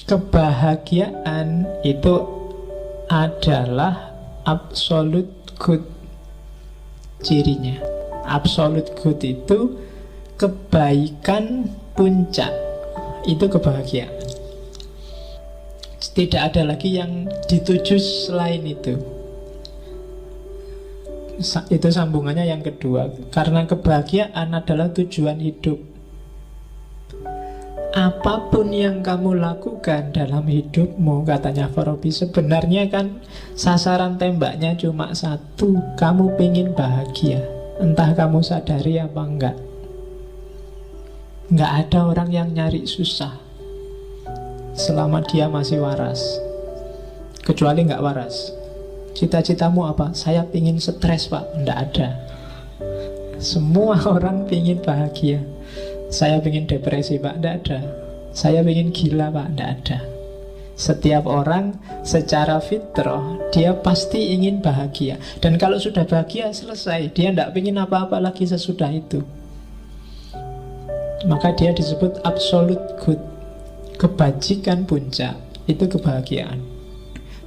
Kebahagiaan itu adalah absolute good cirinya. Absolute good itu kebaikan puncak. Itu kebahagiaan. Tidak ada lagi yang dituju selain itu. Itu sambungannya yang kedua. Karena kebahagiaan adalah tujuan hidup. Apapun yang kamu lakukan dalam hidupmu, katanya Farabi, sebenarnya kan sasaran tembaknya cuma satu. Kamu pengen bahagia, entah kamu sadari apa enggak. Enggak ada orang yang nyari susah selama dia masih waras. Kecuali enggak waras. Cita-citamu apa? Saya pingin stres, Pak. Enggak ada. Semua orang pingin bahagia. Saya pingin depresi, Pak. Enggak ada. Saya pingin gila, Pak. Enggak ada. Setiap orang secara fitrah dia pasti ingin bahagia. Dan kalau sudah bahagia selesai. Dia enggak pingin apa-apa lagi sesudah itu. Maka dia disebut absolute good. Kebajikan puncak itu kebahagiaan.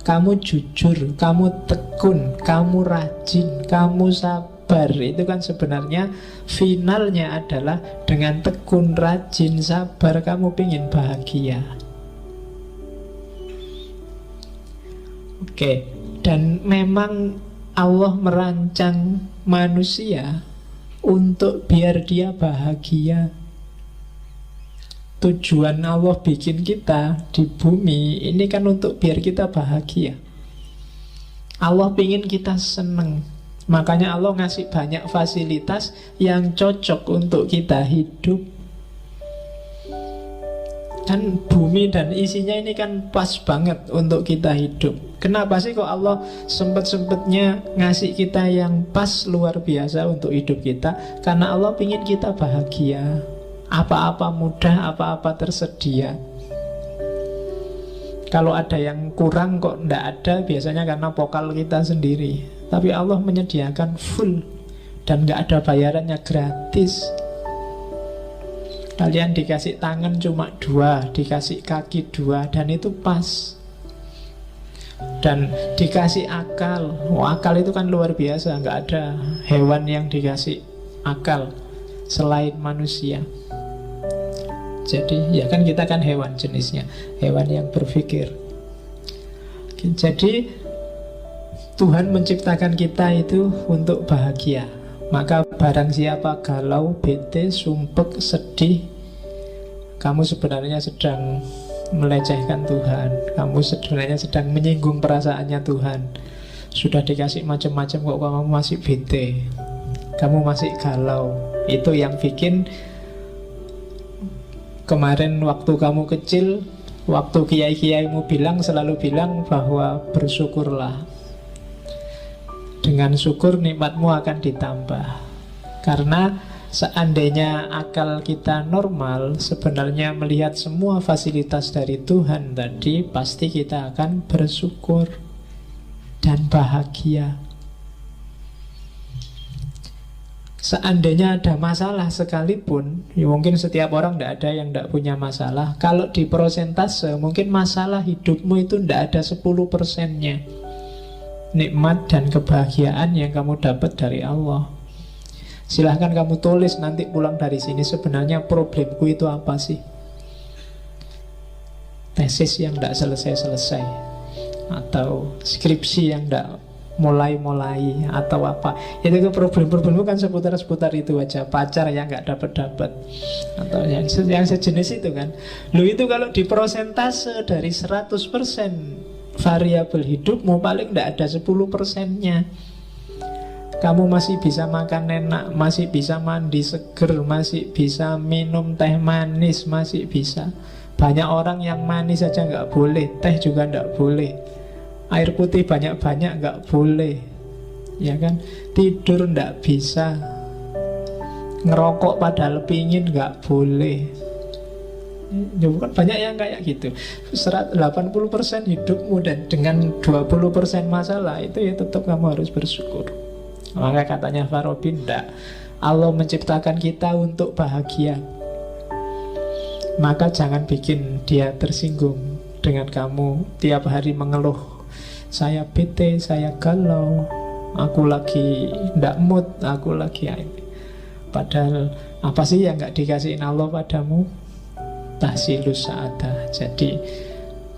Kamu jujur, kamu tekun, kamu rajin, kamu sabar. Itu kan sebenarnya finalnya adalah dengan tekun, rajin, sabar kamu ingin bahagia. Oke, dan memang Allah merancang manusia untuk biar dia bahagia. Tujuan Allah bikin kita di bumi ini kan untuk biar kita bahagia. Allah pingin kita seneng. Makanya Allah ngasih banyak fasilitas yang cocok untuk kita hidup. Kan bumi dan isinya ini kan pas banget untuk kita hidup. Kenapa sih kok Allah sempet-sempetnya ngasih kita yang pas luar biasa untuk hidup kita? Karena Allah pingin kita bahagia. Apa-apa mudah, apa-apa tersedia. Kalau ada yang kurang kok ndak ada, biasanya karena pokal kita sendiri. Tapi Allah menyediakan full. Dan nggak ada bayarannya, gratis. Kalian dikasih tangan cuma 2, dikasih kaki 2, dan itu pas. Dan dikasih akal. Akal itu kan luar biasa. Nggak ada hewan yang dikasih akal selain manusia. Jadi ya kan kita kan hewan jenisnya, hewan yang berpikir. Jadi Tuhan menciptakan kita itu untuk bahagia. Maka barang siapa galau, bete, sumpek, sedih, kamu sebenarnya sedang melecehkan Tuhan. Kamu sebenarnya sedang menyinggung perasaannya Tuhan. Sudah dikasih macam-macam kok kamu masih bete, kamu masih galau. Itu yang bikin kemarin waktu kamu kecil, waktu kiai-kiaimu selalu bilang bahwa bersyukurlah. Dengan syukur nikmatmu akan ditambah. Karena seandainya akal kita normal, sebenarnya melihat semua fasilitas dari Tuhan tadi, pasti kita akan bersyukur dan bahagia. Seandainya ada masalah sekalipun, ya mungkin setiap orang tidak ada yang tidak punya masalah. Kalau di persentase, mungkin masalah hidupmu itu tidak ada 10%-nya nikmat dan kebahagiaan yang kamu dapat dari Allah. Silahkan kamu tulis nanti pulang dari sini, sebenarnya problemku itu apa sih? Tesis yang tidak selesai-selesai, atau skripsi yang tidak mulai-mulai, atau apa. Itu ke problem-problemmu kan seputar-seputar itu aja. Pacar yang nggak dapat-dapat, atau yang sejenis itu kan. Lu itu kalau di persentase dari 100% variabel hidupmu, paling nggak ada 10%-nya. Kamu masih bisa makan enak, masih bisa mandi seger, masih bisa minum teh manis, masih bisa. Banyak orang yang manis saja nggak boleh, teh juga nggak boleh, air putih banyak-banyak nggak boleh, ya kan? Tidur nggak bisa, ngerokok padahal pingin nggak boleh. Ya bukan banyak yang kayak gitu. 80% hidupmu dan dengan 20% masalah, itu ya tetap kamu harus bersyukur. Maka katanya Farabi, enggak, Allah menciptakan kita untuk bahagia. Maka jangan bikin dia tersinggung. dengan kamu tiap hari mengeluh, saya bete, saya galau, aku lagi ndak mood, aku lagi ini. Padahal apa sih yang gak dikasihin Allah padamu? Tahsilus sa'adah. Jadi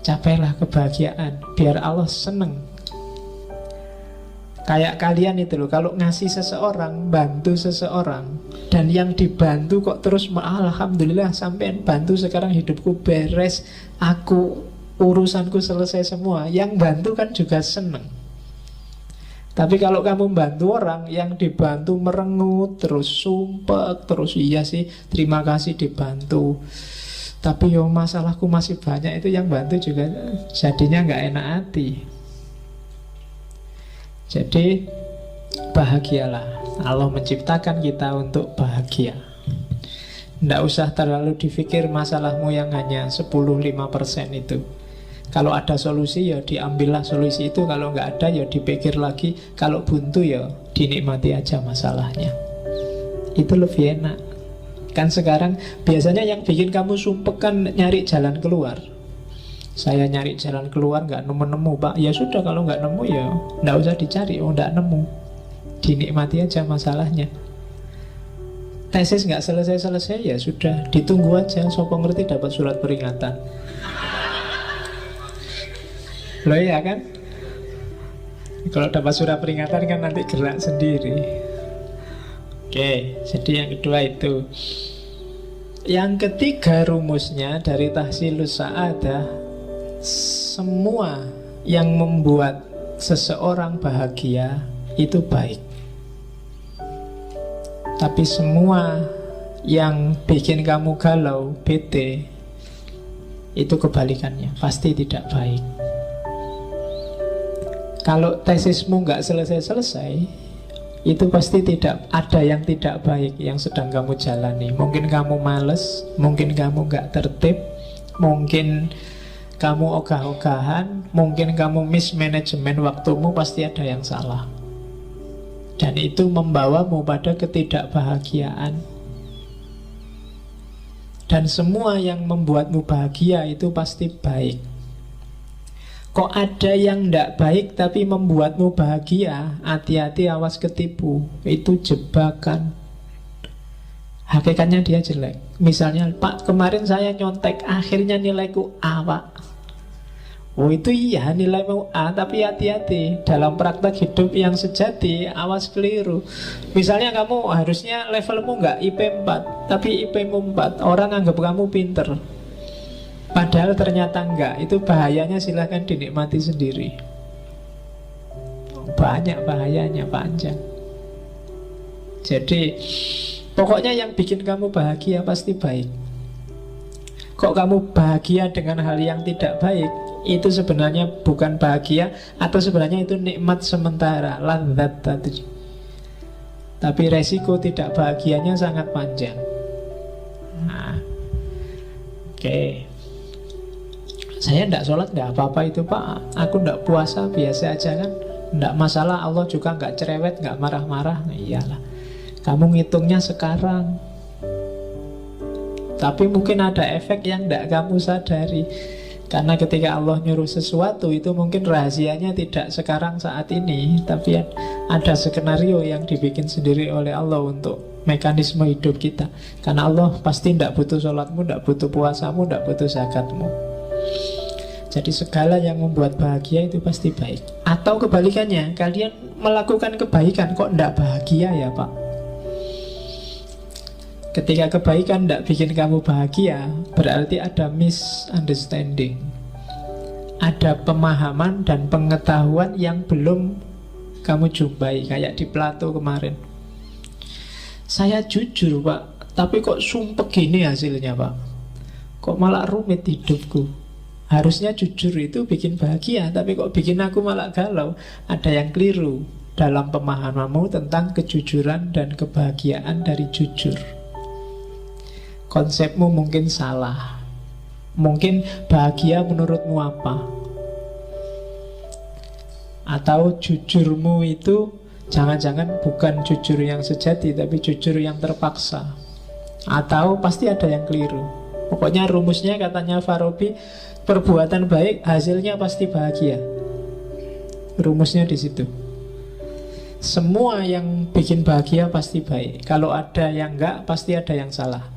capailah kebahagiaan biar Allah seneng. Kayak kalian itu loh, kalau ngasih seseorang, bantu seseorang, dan yang dibantu kok terus alhamdulillah sampean bantu sekarang hidupku beres, aku urusanku selesai semua, yang bantu kan juga seneng. Tapi kalau kamu bantu orang, yang dibantu merengut, terus sumpek, terus iya sih terima kasih dibantu, tapi yo masalahku masih banyak, itu yang bantu juga jadinya nggak enak hati. Jadi bahagialah. Allah menciptakan kita untuk bahagia. Tidak usah terlalu dipikir masalahmu yang hanya 10-5% itu. Kalau ada solusi ya diambillah solusi itu. Kalau nggak ada ya dipikir lagi. Kalau buntu ya dinikmati aja masalahnya. Itu lebih enak. Kan sekarang biasanya yang bikin kamu sumpek kan nyari jalan keluar. Saya nyari jalan keluar nggak nemu-nemu Pak. Ya sudah, kalau nggak nemu ya nggak usah dicari. Oh nggak nemu, dinikmati aja masalahnya. Tesis nggak selesai-selesai ya sudah, ditunggu aja. Sopo ngerti dapat surat peringatan. Loh ya kan, kalau dapat surat peringatan kan nanti gerak sendiri. Oke, jadi yang kedua itu. Yang ketiga rumusnya dari tahsilus sa'adah, semua yang membuat seseorang bahagia itu baik. Tapi semua yang bikin kamu galau, bete, itu kebalikannya, pasti tidak baik. Kalau tesismu nggak selesai-selesai, itu pasti tidak ada yang tidak baik yang sedang kamu jalani. Mungkin kamu males, mungkin kamu nggak tertib, mungkin kamu ogah-ogahan, mungkin kamu mismanajemen waktumu, pasti ada yang salah. Dan itu membawamu pada ketidakbahagiaan. Dan semua yang membuatmu bahagia itu pasti baik. Kok ada yang tidak baik tapi membuatmu bahagia, hati-hati, awas ketipu. Itu jebakan. Hakikatnya dia jelek. Misalnya, Pak kemarin saya nyontek, akhirnya nilaiku A Pak. Oh itu iya nilaimu A, tapi hati-hati dalam praktek hidup yang sejati, awas keliru. Misalnya kamu harusnya levelmu nggak IP 4, tapi IP-mu 4, orang anggap kamu pinter, padahal ternyata enggak. Itu bahayanya, silahkan dinikmati sendiri. Banyak bahayanya, panjang. Jadi pokoknya yang bikin kamu bahagia pasti baik. Kok kamu bahagia dengan hal yang tidak baik, itu sebenarnya bukan bahagia, atau sebenarnya itu nikmat sementara, ladzat tadi. Tapi resiko tidak bahagianya sangat panjang. Nah, oke. Saya tidak sholat tidak apa-apa itu Pak, aku tidak puasa biasa aja kan, tidak masalah. Allah juga nggak cerewet, nggak marah-marah. Nah, iyalah, kamu ngitungnya sekarang, tapi mungkin ada efek yang tidak kamu sadari. Karena ketika Allah nyuruh sesuatu, itu mungkin rahasianya tidak sekarang saat ini, tapi ada skenario yang dibikin sendiri oleh Allah untuk mekanisme hidup kita. Karena Allah pasti tidak butuh sholatmu, tidak butuh puasamu, tidak butuh zakatmu. Jadi segala yang membuat bahagia itu pasti baik. Atau kebalikannya, kalian melakukan kebaikan kok tidak bahagia ya Pak. Ketika kebaikan tidak bikin kamu bahagia, berarti ada misunderstanding, ada pemahaman dan pengetahuan yang belum kamu jumpai. Kayak di Plato kemarin, saya jujur Pak, tapi kok sumpek gini hasilnya Pak, kok malah rumit hidupku. Harusnya jujur itu bikin bahagia, tapi kok bikin aku malah galau. Ada yang keliru dalam pemahamanmu tentang kejujuran dan kebahagiaan dari jujur. Konsepmu mungkin salah. Mungkin bahagia menurutmu apa? Atau jujurmu itu jangan-jangan bukan jujur yang sejati, tapi jujur yang terpaksa. Atau pasti ada yang keliru. Pokoknya rumusnya katanya Farabi, perbuatan baik hasilnya pasti bahagia. Rumusnya di situ. Semua yang bikin bahagia pasti baik. Kalau ada yang enggak, pasti ada yang salah.